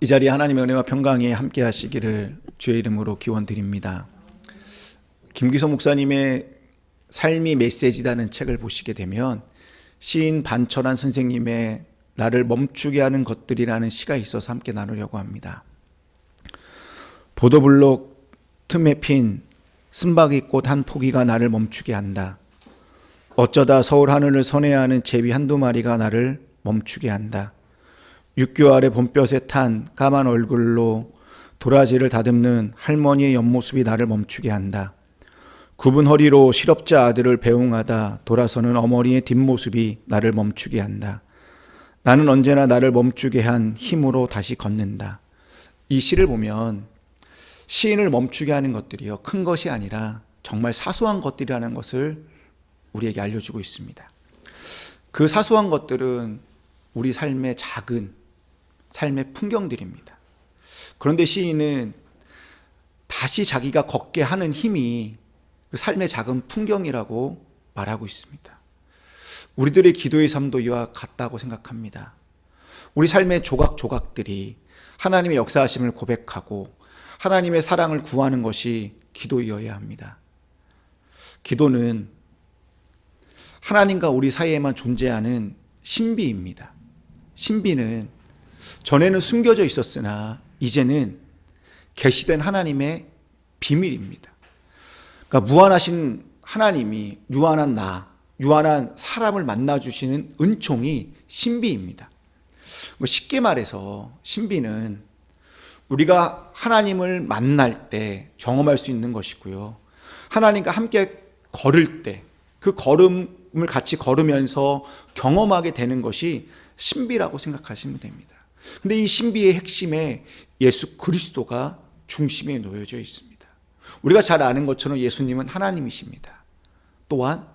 이 자리에 하나님의 은혜와 평강이 함께 하시기를 주의 이름으로 기원드립니다. 김기소 목사님의 삶이 메시지라는 책을 보시게 되면 시인 반철환 선생님의 나를 멈추게 하는 것들이라는 시가 있어서 함께 나누려고 합니다. 보도블록 틈에 핀 쓴바귀꽃 한 포기가 나를 멈추게 한다. 어쩌다 서울 하늘을 선회하는 제비 한두 마리가 나를 멈추게 한다. 육교 아래 봄볕에 탄 까만 얼굴로 도라지를 다듬는 할머니의 옆모습이 나를 멈추게 한다. 굽은 허리로 실업자 아들을 배웅하다 돌아서는 어머니의 뒷모습이 나를 멈추게 한다. 나는 언제나 나를 멈추게 한 힘으로 다시 걷는다. 이 시를 보면 시인을 멈추게 하는 것들이요, 큰 것이 아니라 정말 사소한 것들이라는 것을 우리에게 알려주고 있습니다. 그 사소한 것들은 우리 삶의 작은 삶의 풍경들입니다. 그런데 시인은 다시 자기가 걷게 하는 힘이 그 삶의 작은 풍경이라고 말하고 있습니다. 우리들의 기도의 삶도 이와 같다고 생각합니다. 우리 삶의 조각조각들이 하나님의 역사하심을 고백하고 하나님의 사랑을 구하는 것이 기도이어야 합니다. 기도는 하나님과 우리 사이에만 존재하는 신비입니다. 신비는 전에는 숨겨져 있었으나 이제는 계시된 하나님의 비밀입니다. 그러니까 무한하신 하나님이 유한한 유한한 사람을 만나주시는 은총이 신비입니다. 쉽게 말해서 신비는 우리가 하나님을 만날 때 경험할 수 있는 것이고요, 하나님과 함께 걸을 때 그 걸음을 같이 걸으면서 경험하게 되는 것이 신비라고 생각하시면 됩니다. 근데 이 신비의 핵심에 예수 그리스도가 중심에 놓여져 있습니다. 우리가 잘 아는 것처럼 예수님은 하나님이십니다. 또한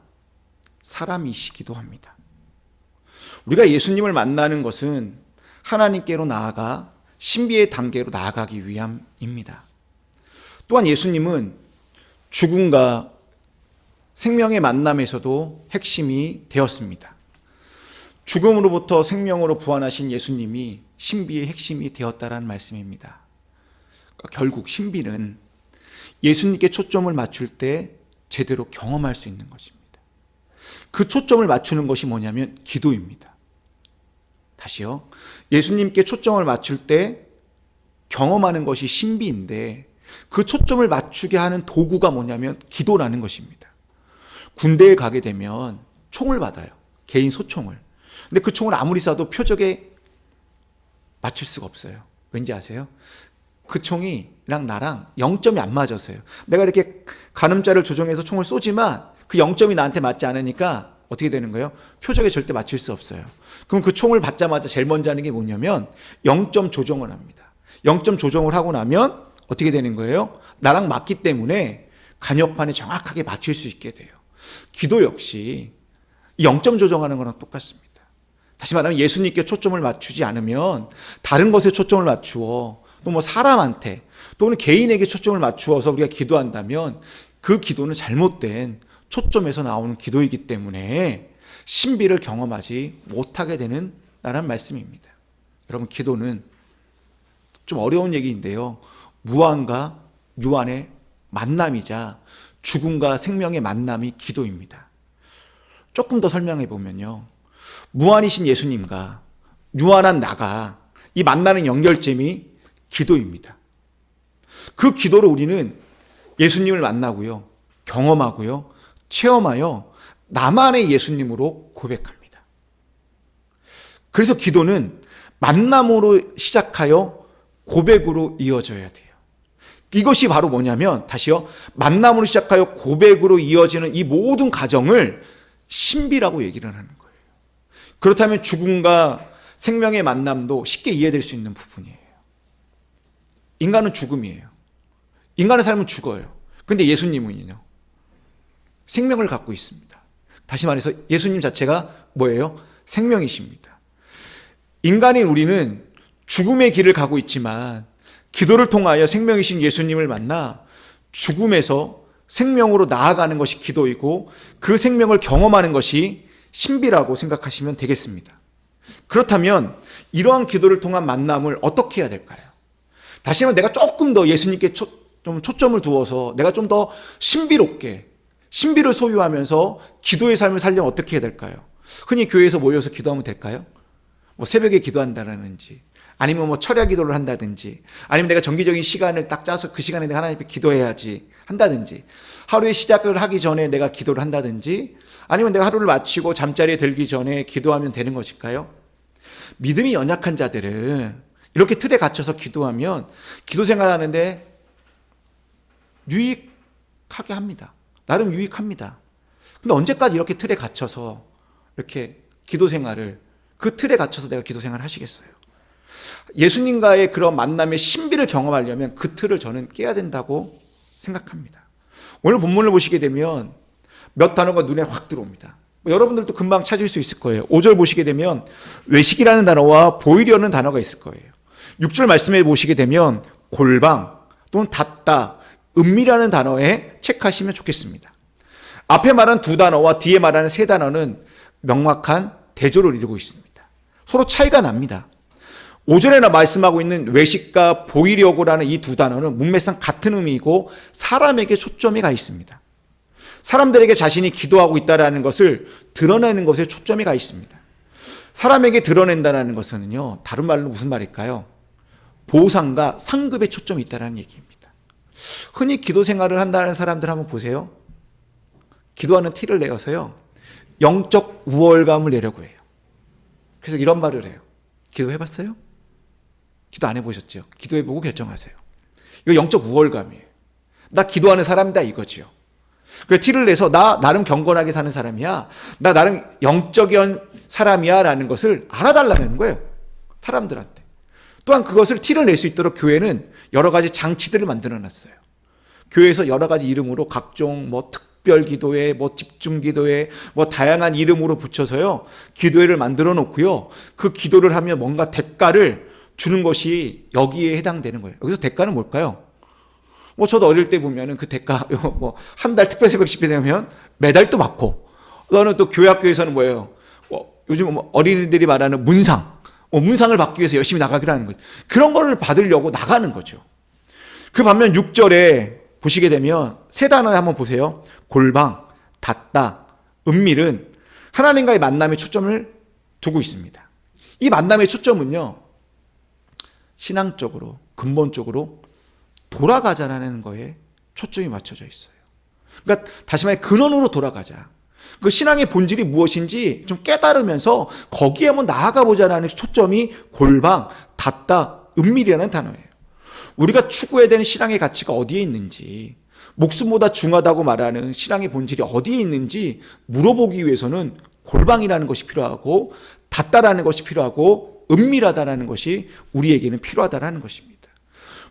사람이시기도 합니다. 우리가 예수님을 만나는 것은 하나님께로 나아가 신비의 단계로 나아가기 위함입니다. 또한 예수님은 죽음과 생명의 만남에서도 핵심이 되었습니다. 죽음으로부터 생명으로 부활하신 예수님이 신비의 핵심이 되었다라는 말씀입니다. 그러니까 결국 신비는 예수님께 초점을 맞출 때 제대로 경험할 수 있는 것입니다. 그 초점을 맞추는 것이 뭐냐면 기도입니다. 다시요. 예수님께 초점을 맞출 때 경험하는 것이 신비인데 그 초점을 맞추게 하는 도구가 뭐냐면 기도라는 것입니다. 군대에 가게 되면 총을 받아요. 개인 소총을. 근데 그 총을 아무리 쏴도 표적에 맞출 수가 없어요. 왠지 아세요? 그 총이랑 나랑 0점이 안 맞아서요. 내가 이렇게 가늠자를 조정해서 총을 쏘지만 그 0점이 나한테 맞지 않으니까 어떻게 되는 거예요? 표적에 절대 맞출 수 없어요. 그럼 그 총을 받자마자 제일 먼저 하는 게 뭐냐면 0점 조정을 합니다. 0점 조정을 하고 나면 어떻게 되는 거예요? 나랑 맞기 때문에 간역판에 정확하게 맞출 수 있게 돼요. 기도 역시 0점 조정하는 거랑 똑같습니다. 다시 말하면 예수님께 초점을 맞추지 않으면 다른 것에 초점을 맞추어 또 뭐 사람한테 또는 개인에게 초점을 맞추어서 우리가 기도한다면 그 기도는 잘못된 초점에서 나오는 기도이기 때문에 신비를 경험하지 못하게 되는 라는 말씀입니다. 여러분, 기도는 좀 어려운 얘기인데요, 무한과 유한의 만남이자 죽음과 생명의 만남이 기도입니다. 조금 더 설명해 보면요, 무한이신 예수님과 유한한 나가 이 만나는 연결점이 기도입니다. 그 기도로 우리는 예수님을 만나고요, 경험하고요, 체험하여 나만의 예수님으로 고백합니다. 그래서 기도는 만남으로 시작하여 고백으로 이어져야 돼요. 이것이 바로 뭐냐면, 다시요, 만남으로 시작하여 고백으로 이어지는 이 모든 과정을 신비라고 얘기를 하는 거예요. 그렇다면 죽음과 생명의 만남도 쉽게 이해될 수 있는 부분이에요. 인간은 죽음이에요. 인간의 삶은 죽어요. 그런데 예수님은요, 생명을 갖고 있습니다. 다시 말해서 예수님 자체가 뭐예요? 생명이십니다. 인간인 우리는 죽음의 길을 가고 있지만 기도를 통하여 생명이신 예수님을 만나 죽음에서 생명으로 나아가는 것이 기도이고 그 생명을 경험하는 것이 신비라고 생각하시면 되겠습니다. 그렇다면 이러한 기도를 통한 만남을 어떻게 해야 될까요? 다시 한번 내가 조금 더 예수님께 좀 초점을 두어서 내가 좀 더 신비롭게, 신비를 소유하면서 기도의 삶을 살려면 어떻게 해야 될까요? 흔히 교회에서 모여서 기도하면 될까요? 뭐 새벽에 기도한다라든지, 아니면 뭐 철야 기도를 한다든지, 아니면 내가 정기적인 시간을 딱 짜서 그 시간에 내가 하나님 앞에 기도해야지 한다든지, 하루의 시작을 하기 전에 내가 기도를 한다든지, 아니면 내가 하루를 마치고 잠자리에 들기 전에 기도하면 되는 것일까요? 믿음이 연약한 자들은 이렇게 틀에 갇혀서 기도하면 기도 생활하는데 유익하게 합니다. 나름 유익합니다. 근데 언제까지 이렇게 틀에 갇혀서 이렇게 기도 생활을, 그 틀에 갇혀서 내가 기도 생활을 하시겠어요? 예수님과의 그런 만남의 신비를 경험하려면 그 틀을 저는 깨야 된다고 생각합니다. 오늘 본문을 보시게 되면 몇 단어가 눈에 확 들어옵니다. 여러분들도 금방 찾을 수 있을 거예요. 5절 보시게 되면 외식이라는 단어와 보이려는 단어가 있을 거예요. 6절 말씀에 보시게 되면 골방 또는 닫다, 은밀이라는 단어에 체크하시면 좋겠습니다. 앞에 말한 두 단어와 뒤에 말하는 세 단어는 명확한 대조를 이루고 있습니다. 서로 차이가 납니다. 5절에나 말씀하고 있는 외식과 보이려고라는 이 두 단어는 문맥상 같은 의미이고 사람에게 초점이 가 있습니다. 사람들에게 자신이 기도하고 있다는 것을 드러내는 것에 초점이 가 있습니다. 사람에게 드러낸다는 것은요, 다른 말로 무슨 말일까요? 보상과 상급에 초점이 있다는 얘기입니다. 흔히 기도 생활을 한다는 사람들 한번 보세요. 기도하는 티를 내어서요, 영적 우월감을 내려고 해요. 그래서 이런 말을 해요. 기도해봤어요? 기도 안 해보셨죠? 기도해보고 결정하세요. 이거 영적 우월감이에요. 나 기도하는 사람이다 이거지요. 그래서 티를 내서 나 나름 경건하게 사는 사람이야, 나 나름 영적인 사람이야 라는 것을 알아달라는 거예요, 사람들한테. 또한 그것을 티를 낼 수 있도록 교회는 여러 가지 장치들을 만들어 놨어요. 교회에서 여러 가지 이름으로 각종 뭐 특별 기도회, 뭐 집중 기도회, 뭐 다양한 이름으로 붙여서요, 기도회를 만들어 놓고요, 그 기도를 하면 뭔가 대가를 주는 것이 여기에 해당되는 거예요. 여기서 대가는 뭘까요? 뭐 저도 어릴 때 보면은 그 대가 뭐 한 달 특별 새벽 집회 되면 매달 또 받고, 또는 또 교회 학교에서는 뭐예요? 요즘 뭐 어린이들이 말하는 문상, 문상을 받기 위해서 열심히 나가기로 하는 거죠. 그런 거를 받으려고 나가는 거죠. 그 반면 6절에 보시게 되면 세 단어에 한번 보세요. 골방, 닫다, 은밀은 하나님과의 만남에 초점을 두고 있습니다. 이 만남의 초점은요, 신앙적으로 근본적으로 돌아가자라는 거에 초점이 맞춰져 있어요. 그러니까 다시 말해 근원으로 돌아가자. 그 신앙의 본질이 무엇인지 좀 깨달으면서 거기에 한번 나아가 보자라는 초점이 골방, 닫다, 은밀이라는 단어예요. 우리가 추구해야 되는 신앙의 가치가 어디에 있는지, 목숨보다 중하다고 말하는 신앙의 본질이 어디에 있는지 물어보기 위해서는 골방이라는 것이 필요하고, 닫다라는 것이 필요하고, 은밀하다라는 것이 우리에게는 필요하다라는 것입니다.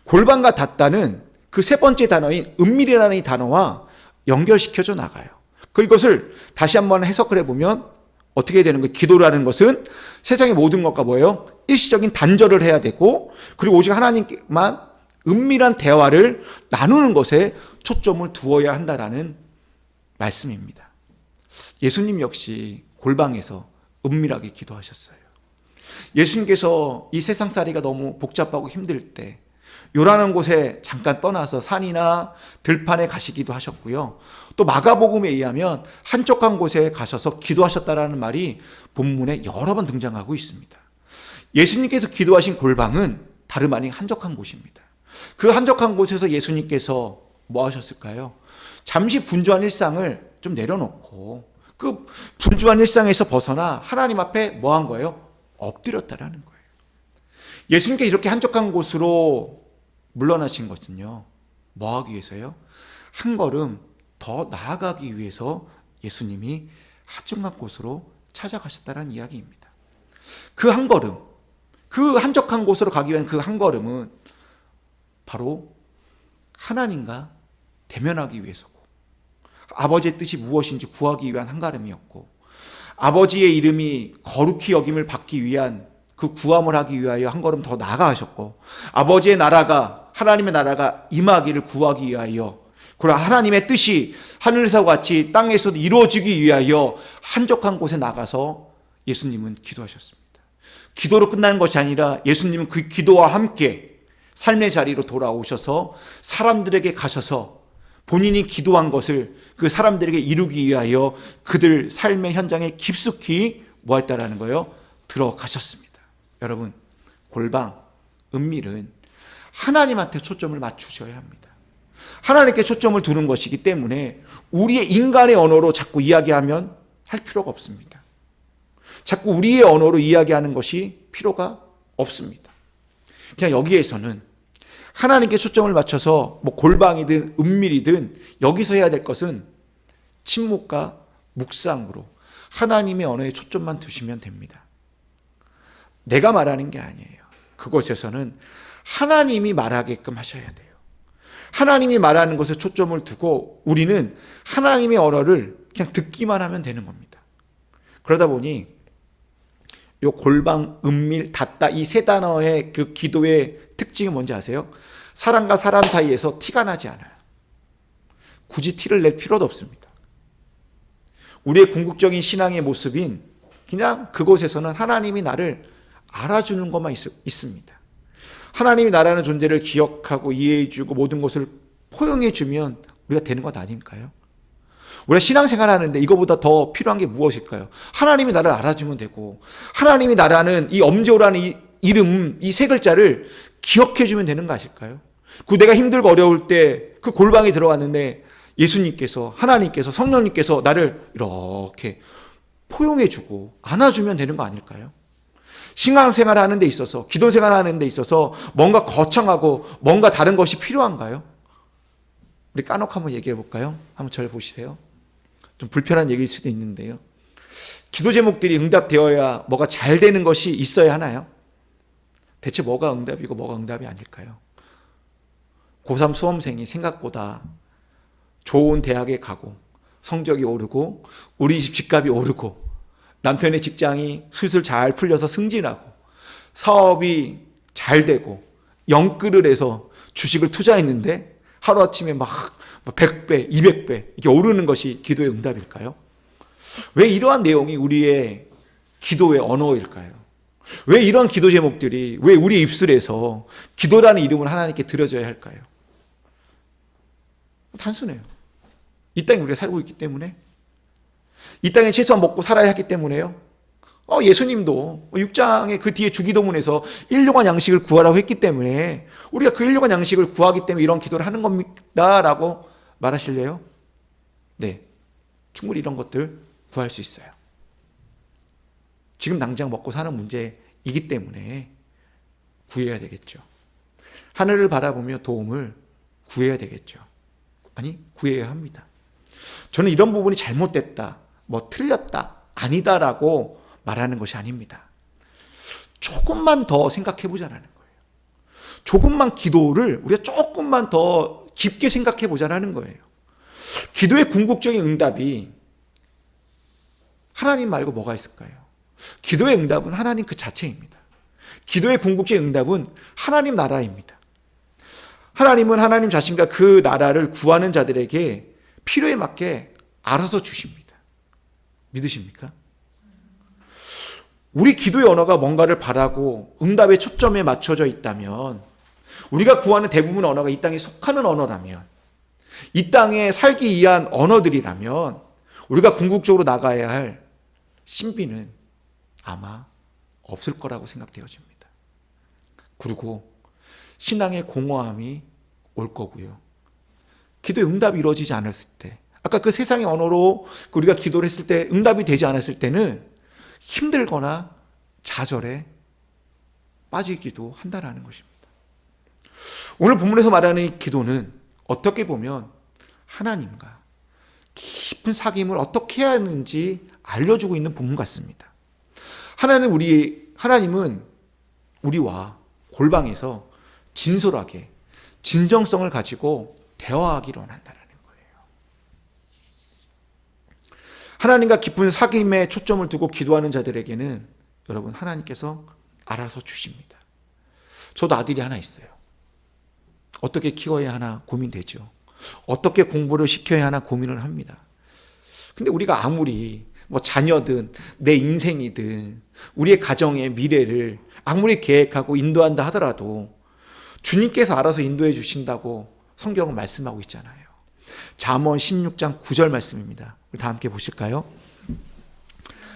골방과 닫다는 그 세 번째 단어인 은밀이라는 이 단어와 연결시켜져 나가요. 그것을 다시 한번 해석을 해보면 어떻게 되는 거예요? 기도라는 것은 세상의 모든 것과 뭐예요? 일시적인 단절을 해야 되고, 그리고 오직 하나님만 은밀한 대화를 나누는 것에 초점을 두어야 한다라는 말씀입니다. 예수님 역시 골방에서 은밀하게 기도하셨어요. 예수님께서 이 세상살이가 너무 복잡하고 힘들 때 요라는 곳에 잠깐 떠나서 산이나 들판에 가시기도 하셨고요. 또 마가복음에 의하면 한적한 곳에 가셔서 기도하셨다라는 말이 본문에 여러 번 등장하고 있습니다. 예수님께서 기도하신 골방은 다름 아닌 한적한 곳입니다. 그 한적한 곳에서 예수님께서 뭐 하셨을까요? 잠시 분주한 일상을 좀 내려놓고 그 분주한 일상에서 벗어나 하나님 앞에 뭐 한 거예요? 엎드렸다라는 거예요. 예수님께 이렇게 한적한 곳으로 물러나신 것은요, 뭐 하기 위해서요? 한 걸음 더 나아가기 위해서 예수님이 한적한 곳으로 찾아가셨다는 이야기입니다. 그 한 걸음, 그 한적한 곳으로 가기 위한 그 한 걸음은 바로 하나님과 대면하기 위해서고, 아버지의 뜻이 무엇인지 구하기 위한 한 걸음이었고, 아버지의 이름이 거룩히 여김을 받기 위한 그 구함을 하기 위하여 한 걸음 더 나아가셨고, 아버지의 나라가, 하나님의 나라가 임하기를 구하기 위하여, 그리고 하나님의 뜻이 하늘에서 같이 땅에서도 이루어지기 위하여 한적한 곳에 나가서 예수님은 기도하셨습니다. 기도로 끝나는 것이 아니라 예수님은 그 기도와 함께 삶의 자리로 돌아오셔서 사람들에게 가셔서 본인이 기도한 것을 그 사람들에게 이루기 위하여 그들 삶의 현장에 깊숙이 뭐 했다라는 거예요? 들어가셨습니다. 여러분, 골방, 은밀은 하나님한테 초점을 맞추셔야 합니다. 하나님께 초점을 두는 것이기 때문에 우리의 인간의 언어로 자꾸 이야기하면 할 필요가 없습니다. 자꾸 우리의 언어로 이야기하는 것이 필요가 없습니다. 그냥 여기에서는 하나님께 초점을 맞춰서 뭐 골방이든 은밀이든 여기서 해야 될 것은 침묵과 묵상으로 하나님의 언어에 초점만 두시면 됩니다. 내가 말하는 게 아니에요. 그곳에서는 하나님이 말하게끔 하셔야 돼요. 하나님이 말하는 것에 초점을 두고 우리는 하나님의 언어를 그냥 듣기만 하면 되는 겁니다. 그러다 보니 요 골방, 은밀, 닫다 이 세 단어의 그 기도의 특징이 뭔지 아세요? 사람과 사람 사이에서 티가 나지 않아요. 굳이 티를 낼 필요도 없습니다. 우리의 궁극적인 신앙의 모습인 그냥 그곳에서는 하나님이 나를 알아주는 것만 있습니다. 하나님이 나라는 존재를 기억하고 이해해주고 모든 것을 포용해주면 우리가 되는 것 아닐까요? 우리가 신앙생활 하는데 이거보다 더 필요한 게 무엇일까요? 하나님이 나를 알아주면 되고 하나님이 나라는 이 엄지호라는 이 이름, 이 세 글자를 기억해주면 되는 거 아실까요? 그 내가 힘들고 어려울 때 그 골방에 들어갔는데 예수님께서, 하나님께서, 성령님께서 나를 이렇게 포용해주고 안아주면 되는 거 아닐까요? 신앙생활 하는 데 있어서, 기도생활 하는 데 있어서 뭔가 거창하고 뭔가 다른 것이 필요한가요? 우리 까놓고 한번 얘기해 볼까요? 한번 저를 보시세요. 좀 불편한 얘기일 수도 있는데요. 기도 제목들이 응답되어야 뭐가 잘 되는 것이 있어야 하나요? 대체 뭐가 응답이고 뭐가 응답이 아닐까요? 고3 수험생이 생각보다 좋은 대학에 가고 성적이 오르고 우리 집 집값이 오르고 남편의 직장이 슬슬 잘 풀려서 승진하고 사업이 잘 되고 영끌을 해서 주식을 투자했는데 하루아침에 막 100배, 200배 이렇게 오르는 것이 기도의 응답일까요? 왜 이러한 내용이 우리의 기도의 언어일까요? 왜 이런 기도 제목들이 왜 우리 입술에서 기도라는 이름을 하나님께 드려져야 할까요? 단순해요. 이 땅에 우리가 살고 있기 때문에, 이 땅에 최소한 먹고 살아야 하기 때문에요. 예수님도 6장의 그 뒤에 주기도문에서 일용할 양식을 구하라고 했기 때문에 우리가 그 일용할 양식을 구하기 때문에 이런 기도를 하는 겁니다 라고 말하실래요? 네, 충분히 이런 것들 구할 수 있어요. 지금 당장 먹고 사는 문제이기 때문에 구해야 되겠죠. 하늘을 바라보며 도움을 구해야 되겠죠. 아니, 구해야 합니다. 저는 이런 부분이 잘못됐다, 뭐 틀렸다, 아니다라고 말하는 것이 아닙니다. 조금만 더 생각해 보자라는 거예요. 조금만 기도를 우리가 조금만 더 깊게 생각해 보자라는 거예요. 기도의 궁극적인 응답이 하나님 말고 뭐가 있을까요? 기도의 응답은 하나님 그 자체입니다. 기도의 궁극적인 응답은 하나님 나라입니다. 하나님은 하나님 자신과 그 나라를 구하는 자들에게 필요에 맞게 알아서 주십니다. 믿으십니까? 우리 기도의 언어가 뭔가를 바라고 응답의 초점에 맞춰져 있다면, 우리가 구하는 대부분 언어가 이 땅에 속하는 언어라면, 이 땅에 살기 위한 언어들이라면 우리가 궁극적으로 나가야 할 신비는 아마 없을 거라고 생각되어집니다. 그리고 신앙의 공허함이 올 거고요. 기도의 응답이 이루어지지 않았을 때, 아까 그 세상의 언어로 우리가 기도를 했을 때 응답이 되지 않았을 때는 힘들거나 좌절에 빠지기도 한다는 것입니다. 오늘 본문에서 말하는 이 기도는 어떻게 보면 하나님과 깊은 사귐을 어떻게 해야 하는지 알려주고 있는 본문 같습니다. 하나님은 우리와 골방에서 진솔하게 진정성을 가지고 대화하기를 원한다는 거예요. 하나님과 깊은 사귐에 초점을 두고 기도하는 자들에게는 여러분, 하나님께서 알아서 주십니다. 저도 아들이 하나 있어요. 어떻게 키워야 하나 고민되죠. 어떻게 공부를 시켜야 하나 고민을 합니다. 근데 우리가 아무리 뭐 자녀든 내 인생이든 우리의 가정의 미래를 아무리 계획하고 인도한다 하더라도 주님께서 알아서 인도해 주신다고 성경은 말씀하고 있잖아요. 잠언 16장 9절 말씀입니다. 우리 다 함께 보실까요?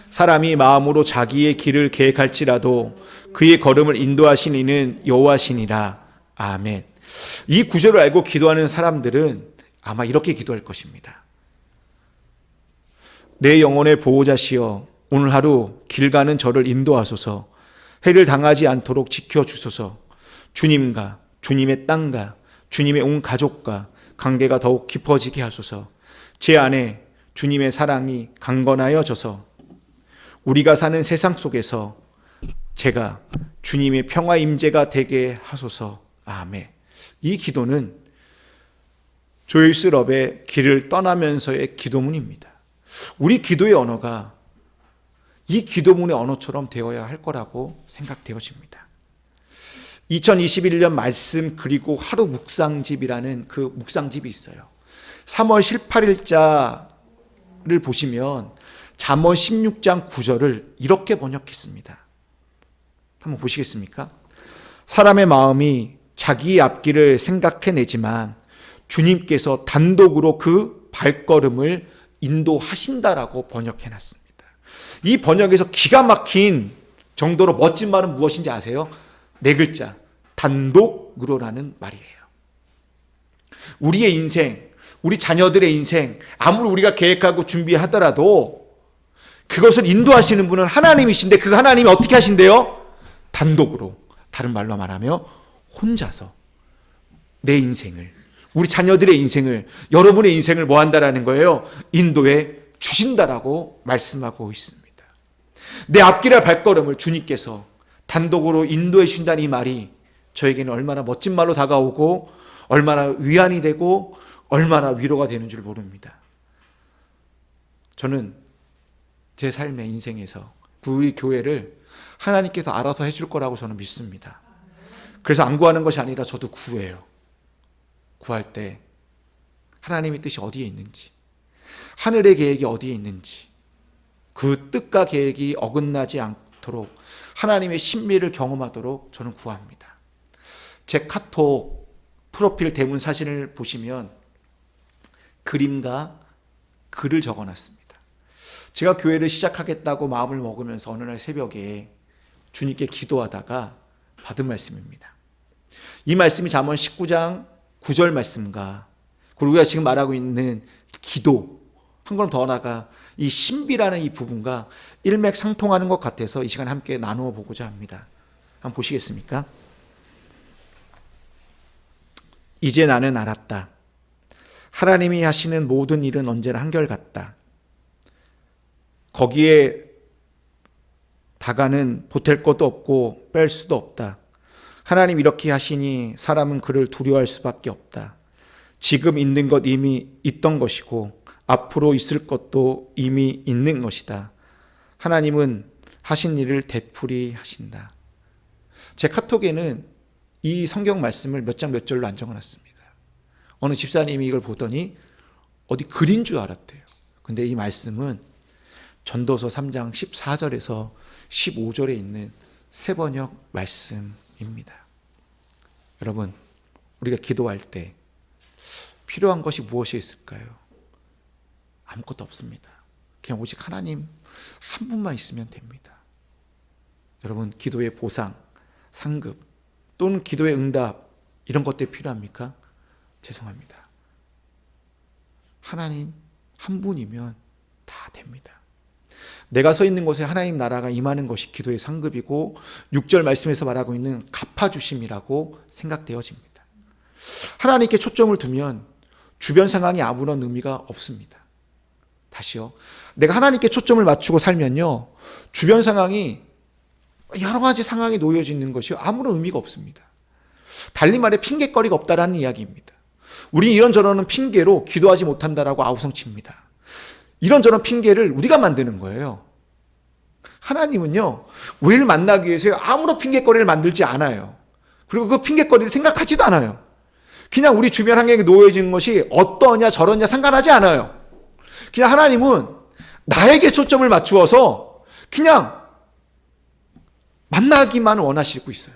사람이 마음으로 자기의 길을 계획할지라도 그의 걸음을 인도하신 이는 여호와시니라. 아멘. 이 구절을 알고 기도하는 사람들은 아마 이렇게 기도할 것입니다. 내 영혼의 보호자시여, 오늘 하루 길 가는 저를 인도하소서. 해를 당하지 않도록 지켜주소서. 주님과 주님의 땅과 주님의 온 가족과 관계가 더욱 깊어지게 하소서. 제 안에 주님의 사랑이 강건하여져서 우리가 사는 세상 속에서 제가 주님의 평화 임재가 되게 하소서. 아멘. 이 기도는 조일스럽의 길을 떠나면서의 기도문입니다. 우리 기도의 언어가 이 기도문의 언어처럼 되어야 할 거라고 생각되어집니다. 2021년 말씀 그리고 하루 묵상집이라는 그 묵상집이 있어요. 3월 18일자를 보시면 잠언 16장 9절을 이렇게 번역했습니다. 한번 보시겠습니까? 사람의 마음이 자기의 앞길을 생각해내지만 주님께서 단독으로 그 발걸음을 인도하신다라고 번역해놨습니다. 이 번역에서 기가 막힌 정도로 멋진 말은 무엇인지 아세요? 4글자, 단독으로라는 말이에요. 우리의 인생, 우리 자녀들의 인생, 아무리 우리가 계획하고 준비하더라도 그것을 인도하시는 분은 하나님이신데 그 하나님이 어떻게 하신대요? 단독으로, 다른 말로 말하며 혼자서 내 인생을, 우리 자녀들의 인생을, 여러분의 인생을 뭐 한다라는 거예요? 인도해 주신다라고 말씀하고 있습니다. 내 앞길의 발걸음을 주님께서 단독으로 인도해 주신다는 이 말이 저에게는 얼마나 멋진 말로 다가오고 얼마나 위안이 되고 얼마나 위로가 되는 줄 모릅니다. 저는 제 삶의 인생에서 우리 교회를 하나님께서 알아서 해줄 거라고 저는 믿습니다. 그래서 안 구하는 것이 아니라 저도 구해요. 구할 때 하나님의 뜻이 어디에 있는지, 하늘의 계획이 어디에 있는지, 그 뜻과 계획이 어긋나지 않도록 하나님의 신비를 경험하도록 저는 구합니다. 제 카톡 프로필 대문 사진을 보시면 그림과 글을 적어놨습니다. 제가 교회를 시작하겠다고 마음을 먹으면서 어느 날 새벽에 주님께 기도하다가 받은 말씀입니다. 이 말씀이 잠언 19장 9절 말씀과 그리고 우리가 지금 말하고 있는 기도, 한 걸음 더 나아가 이 신비라는 이 부분과 일맥상통하는 것 같아서 이 시간에 함께 나누어 보고자 합니다. 한번 보시겠습니까? 이제 나는 알았다. 하나님이 하시는 모든 일은 언제나 한결같다. 거기에 다가는 보탤 것도 없고 뺄 수도 없다. 하나님 이렇게 하시니 사람은 그를 두려워할 수밖에 없다. 지금 있는 것 이미 있던 것이고 앞으로 있을 것도 이미 있는 것이다. 하나님은 하신 일을 되풀이 하신다. 제 카톡에는 이 성경 말씀을 몇 장 몇 절로 안 적어놨습니다. 어느 집사님이 이걸 보더니 어디 글인 줄 알았대요. 근데 이 말씀은 전도서 3장 14절에서 15절에 있는 새번역 말씀입니다. 여러분, 우리가 기도할 때 필요한 것이 무엇이 있을까요? 아무것도 없습니다. 그냥 오직 하나님 한 분만 있으면 됩니다. 여러분, 기도의 보상, 상급 또는 기도의 응답 이런 것들이 필요합니까? 죄송합니다. 하나님 한 분이면 다 됩니다. 내가 서 있는 곳에 하나님 나라가 임하는 것이 기도의 상급이고 6절 말씀에서 말하고 있는 갚아주심이라고 생각되어집니다. 하나님께 초점을 두면 주변 상황이 아무런 의미가 없습니다. 다시요. 내가 하나님께 초점을 맞추고 살면요, 주변 상황이 여러 가지 상황이 놓여지는 것이 아무런 의미가 없습니다. 달리 말해 핑계거리가 없다라는 이야기입니다. 우리 이런저런 핑계로 기도하지 못한다라고 아우성칩니다. 이런저런 핑계를 우리가 만드는 거예요. 하나님은요, 우리를 만나기 위해서 아무런 핑계거리를 만들지 않아요. 그리고 그 핑계거리를 생각하지도 않아요. 그냥 우리 주변 환경에 놓여지는 것이 어떠냐 저러냐 상관하지 않아요. 그냥 하나님은 나에게 초점을 맞추어서 그냥 만나기만 원하시고 있어요.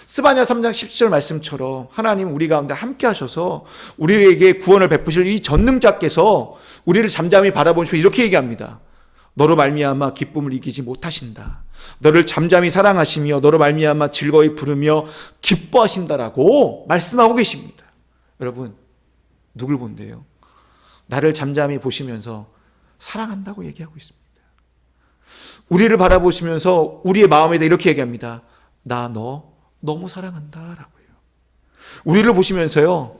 스바냐 3장 17절 말씀처럼 하나님 우리 가운데 함께 하셔서 우리에게 구원을 베푸실 이 전능자께서 우리를 잠잠히 바라보시고 이렇게 얘기합니다. 너로 말미암아 기쁨을 이기지 못하신다. 너를 잠잠히 사랑하시며 너로 말미암아 즐거이 부르며 기뻐하신다라고 말씀하고 계십니다. 여러분, 누굴 본대요? 나를 잠잠히 보시면서 사랑한다고 얘기하고 있습니다. 우리를 바라보시면서 우리의 마음에다 이렇게 얘기합니다. 나 너 너무 사랑한다라고요. 우리를 보시면서요,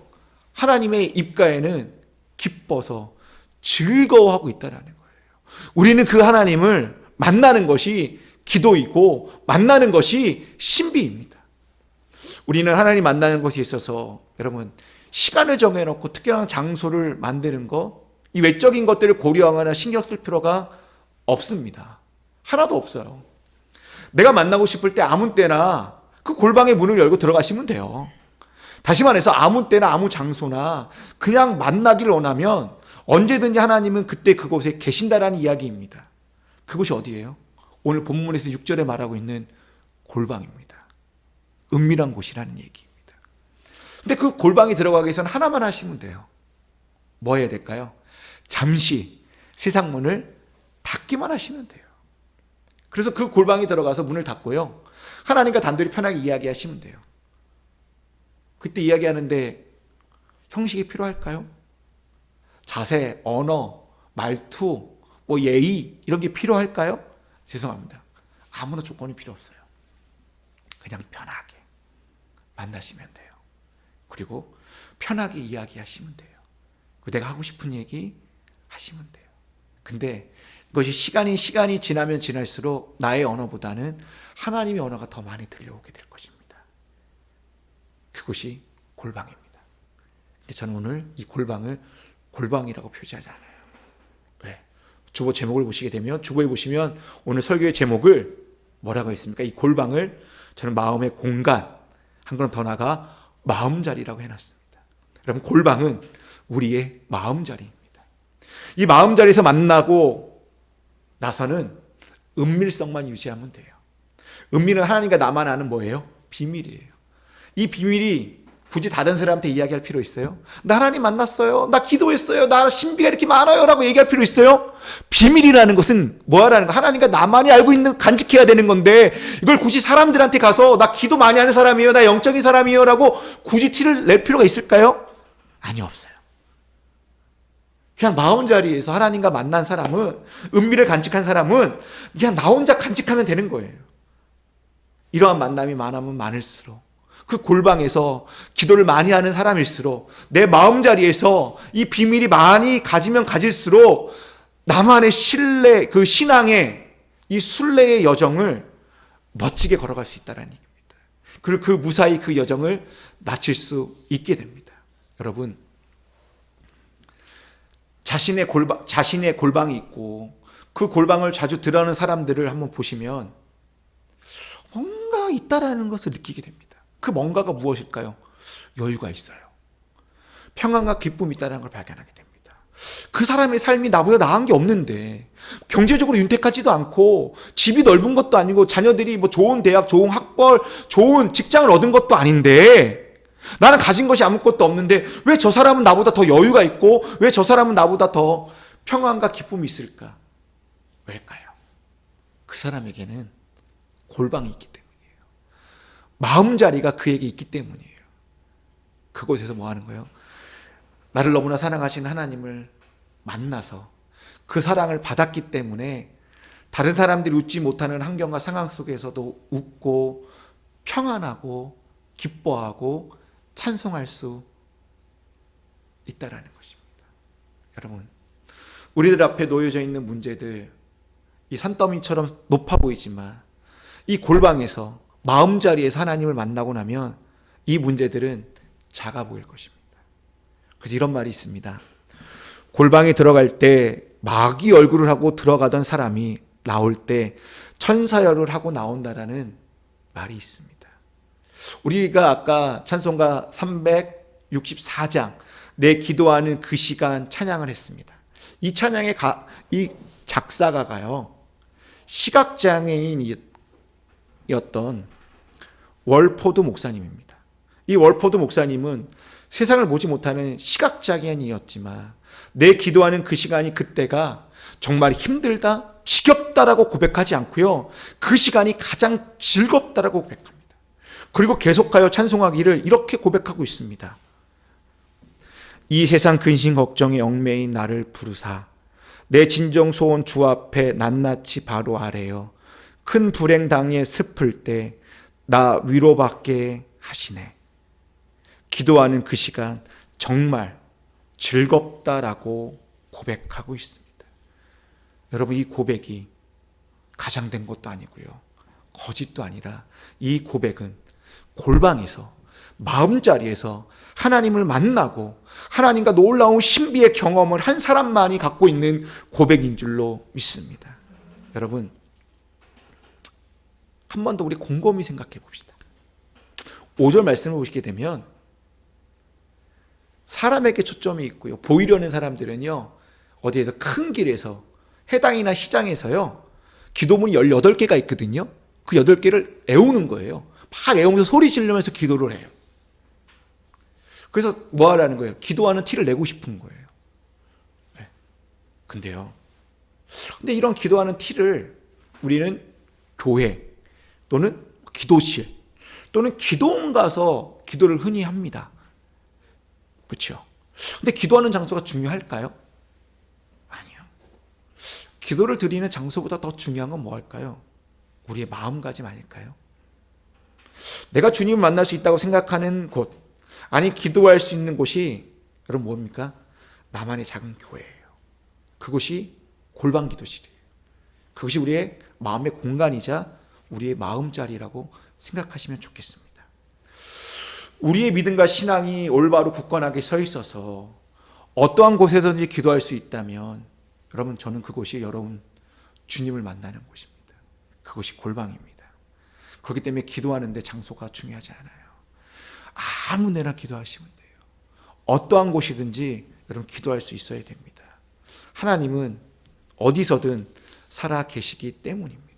하나님의 입가에는 기뻐서 즐거워하고 있다라는 거예요. 우리는 그 하나님을 만나는 것이 기도이고 만나는 것이 신비입니다. 우리는 하나님 만나는 것에 있어서 여러분 시간을 정해놓고 특별한 장소를 만드는 것, 이 외적인 것들을 고려하거나 신경 쓸 필요가 없습니다. 하나도 없어요. 내가 만나고 싶을 때 아무 때나 그 골방의 문을 열고 들어가시면 돼요. 다시 말해서 아무 때나 아무 장소나 그냥 만나기를 원하면 언제든지 하나님은 그때 그곳에 계신다라는 이야기입니다. 그곳이 어디예요? 오늘 본문에서 6절에 말하고 있는 골방입니다. 은밀한 곳이라는 얘기입니다. 근데 그 골방에 들어가기 위해서는 하나만 하시면 돼요. 뭐 해야 될까요? 잠시 세상 문을 닫기만 하시면 돼요. 그래서 그 골방에 들어가서 문을 닫고요, 하나님과 단둘이 편하게 이야기하시면 돼요. 그때 이야기하는데 형식이 필요할까요? 자세, 언어, 말투, 예의 이런 게 필요할까요? 죄송합니다. 아무나 조건이 필요 없어요. 그냥 편하게 만나시면 돼요. 그리고 편하게 이야기하시면 돼요. 내가 하고 싶은 얘기 하시면 돼요. 근데 이것이 시간이 지나면 지날수록 나의 언어보다는 하나님의 언어가 더 많이 들려오게 될 것입니다. 그것이 골방입니다. 근데 저는 오늘 이 골방을 골방이라고 표시하지 않아요. 왜? 주보 제목을 보시게 되면, 주보에 보시면 오늘 설교의 제목을 뭐라고 했습니까? 이 골방을 저는 마음의 공간, 한 걸음 더 나아가 마음자리라고 해놨습니다. 여러분, 골방은 우리의 마음자리입니다. 이 마음자리에서 만나고 나서는 은밀성만 유지하면 돼요. 은밀은 하나님과 나만 아는 뭐예요? 비밀이에요. 이 비밀이 굳이 다른 사람한테 이야기할 필요 있어요? 나 하나님 만났어요. 나 기도했어요. 나 신비가 이렇게 많아요. 라고 얘기할 필요 있어요? 비밀이라는 것은 뭐라는 거? 하나님과 나만이 알고 있는, 간직해야 되는 건데 이걸 굳이 사람들한테 가서 나 기도 많이 하는 사람이에요. 나 영적인 사람이에요. 라고 굳이 티를 낼 필요가 있을까요? 아니, 없어요. 그냥 마음자리에서 하나님과 만난 사람은, 은밀을 간직한 사람은 그냥 나 혼자 간직하면 되는 거예요. 이러한 만남이 많으면 많을수록, 그 골방에서 기도를 많이 하는 사람일수록, 내 마음자리에서 이 비밀이 많이 가지면 가질수록 나만의 신뢰, 그 신앙의 이 순례의 여정을 멋지게 걸어갈 수 있다는 얘기입니다. 그리고 그 무사히 그 여정을 마칠 수 있게 됩니다. 여러분, 자신의 골방이 있고 그 골방을 자주 들어가는 사람들을 한번 보시면 뭔가 있다라는 것을 느끼게 됩니다. 그 뭔가가 무엇일까요? 여유가 있어요. 평안과 기쁨이 있다는 걸 발견하게 됩니다. 그 사람의 삶이 나보다 나은 게 없는데, 경제적으로 윤택하지도 않고 집이 넓은 것도 아니고 자녀들이 좋은 대학, 좋은 학벌, 좋은 직장을 얻은 것도 아닌데, 나는 가진 것이 아무것도 없는데 왜 저 사람은 나보다 더 여유가 있고 왜 저 사람은 나보다 더 평안과 기쁨이 있을까? 왜일까요? 그 사람에게는 골방이 있기 때문이에요. 마음자리가 그에게 있기 때문이에요. 그곳에서 뭐 하는 거예요? 나를 너무나 사랑하신 하나님을 만나서 그 사랑을 받았기 때문에 다른 사람들이 웃지 못하는 환경과 상황 속에서도 웃고 평안하고 기뻐하고 찬송할 수 있다라는 것입니다. 여러분, 우리들 앞에 놓여져 있는 문제들, 이 산더미처럼 높아 보이지만 이 골방에서, 마음자리에서 하나님을 만나고 나면 이 문제들은 작아 보일 것입니다. 그래서 이런 말이 있습니다. 골방에 들어갈 때 마귀 얼굴을 하고 들어가던 사람이 나올 때 천사열을 하고 나온다라는 말이 있습니다. 우리가 아까 찬송가 364장 내 기도하는 그 시간 찬양을 했습니다. 이 작사가가요, 시각장애인이었던 월포드 목사님입니다. 이 월포드 목사님은 세상을 보지 못하는 시각장애인이었지만 내 기도하는 그 시간이, 그때가 정말 힘들다, 지겹다라고 고백하지 않고요, 그 시간이 가장 즐겁다라고 고백합니다. 그리고 계속하여 찬송하기를 이렇게 고백하고 있습니다. 이 세상 근심 걱정에 얽매인 나를 부르사 내 진정 소원 주 앞에 낱낱이 바로 아래요. 큰 불행 당해 슬플 때 나 위로받게 하시네. 기도하는 그 시간 정말 즐겁다라고 고백하고 있습니다. 여러분, 이 고백이 가장된 것도 아니고요, 거짓도 아니라 이 고백은 골방에서, 마음자리에서 하나님을 만나고 하나님과 놀라운 신비의 경험을 한 사람만이 갖고 있는 고백인 줄로 믿습니다. 여러분, 한 번 더 우리 곰곰이 생각해 봅시다. 5절 말씀을 보시게 되면 사람에게 초점이 있고요, 보이려는 사람들은요, 어디에서 큰 길에서, 해당이나 시장에서요, 기도문이 18개가 있거든요. 그 8개를 애우는 거예요. 막 애우면서 소리 지르면서 기도를 해요. 그래서 뭐 하라는 거예요? 기도하는 티를 내고 싶은 거예요. 네. 근데 이런 기도하는 티를 우리는 교회 또는 기도실 또는 기도원 가서 기도를 흔히 합니다. 그렇죠? 근데 기도하는 장소가 중요할까요? 아니요. 기도를 드리는 장소보다 더 중요한 건 뭐 할까요? 우리의 마음가짐 아닐까요? 내가 주님을 만날 수 있다고 생각하는 곳, 아니 기도할 수 있는 곳이 여러분 뭡니까? 나만의 작은 교회예요. 그곳이 골방 기도실이에요. 그것이 우리의 마음의 공간이자 우리의 마음자리라고 생각하시면 좋겠습니다. 우리의 믿음과 신앙이 올바로 굳건하게 서 있어서 어떠한 곳에서든지 기도할 수 있다면 여러분, 저는 그곳이 여러분 주님을 만나는 곳입니다. 그곳이 골방입니다. 그렇기 때문에 기도하는데 장소가 중요하지 않아요. 아무 데나 기도하시면 돼요. 어떠한 곳이든지 여러분 기도할 수 있어야 됩니다. 하나님은 어디서든 살아 계시기 때문입니다.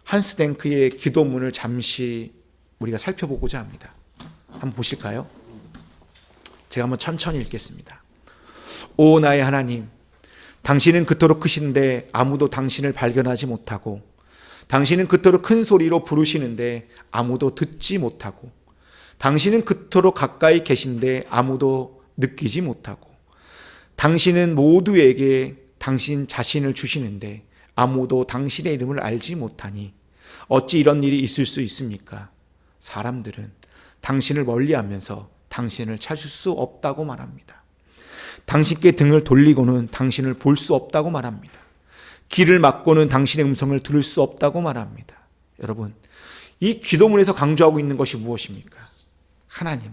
한스 댕크의 기도문을 잠시 우리가 살펴보고자 합니다. 한번 보실까요? 제가 한번 천천히 읽겠습니다. 오 나의 하나님, 당신은 그토록 크신데 아무도 당신을 발견하지 못하고, 당신은 그토록 큰 소리로 부르시는데 아무도 듣지 못하고, 당신은 그토록 가까이 계신데 아무도 느끼지 못하고, 당신은 모두에게 당신 자신을 주시는데 아무도 당신의 이름을 알지 못하니 어찌 이런 일이 있을 수 있습니까? 사람들은 당신을 멀리하면서 당신을 찾을 수 없다고 말합니다. 당신께 등을 돌리고는 당신을 볼 수 없다고 말합니다. 길을 막고는 당신의 음성을 들을 수 없다고 말합니다. 여러분, 이 기도문에서 강조하고 있는 것이 무엇입니까? 하나님은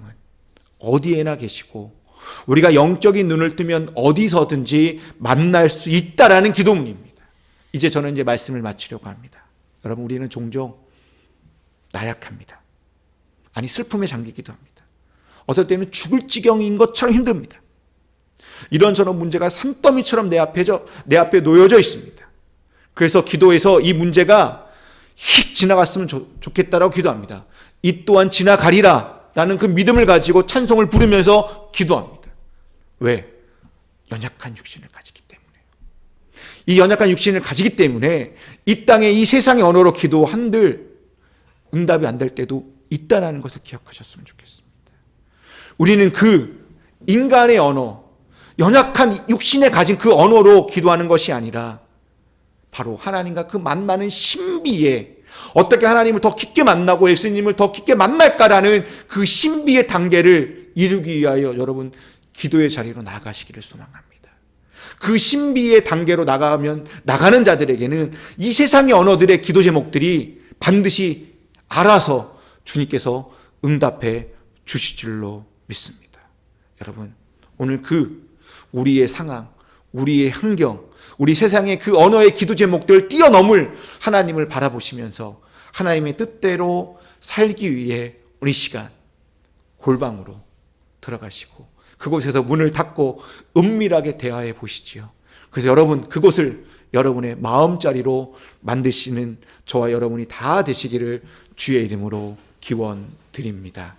어디에나 계시고 우리가 영적인 눈을 뜨면 어디서든지 만날 수 있다라는 기도문입니다. 이제 저는 말씀을 마치려고 합니다. 여러분, 우리는 종종 나약합니다. 아니, 슬픔에 잠기기도 합니다. 어떨 때는 죽을 지경인 것처럼 힘듭니다. 이런저런 문제가 산더미처럼 내 앞에 놓여져 있습니다. 그래서 기도에서 이 문제가 휙 지나갔으면 좋겠다라고 기도합니다. 이 또한 지나가리라 라는 그 믿음을 가지고 찬송을 부르면서 기도합니다. 왜? 연약한 육신을 가지기 때문에. 이 연약한 육신을 가지기 때문에 이 땅에 이 세상의 언어로 기도한들 응답이 안 될 때도 있다는 것을 기억하셨으면 좋겠습니다. 우리는 그 인간의 언어, 연약한 육신에 가진 그 언어로 기도하는 것이 아니라 바로 하나님과 그 만나는 신비에, 어떻게 하나님을 더 깊게 만나고 예수님을 더 깊게 만날까라는 그 신비의 단계를 이루기 위하여 여러분 기도의 자리로 나가시기를 소망합니다. 그 신비의 단계로 나가는 자들에게는 이 세상의 언어들의 기도 제목들이 반드시 알아서 주님께서 응답해 주실 줄로 믿습니다. 여러분, 오늘 우리의 상황, 우리의 환경, 우리 세상의 그 언어의 기도 제목들을 뛰어넘을 하나님을 바라보시면서 하나님의 뜻대로 살기 위해 우리 시간 골방으로 들어가시고 그곳에서 문을 닫고 은밀하게 대화해 보시지요. 그래서 여러분, 그곳을 여러분의 마음자리로 만드시는 저와 여러분이 다 되시기를 주의 이름으로 기원드립니다.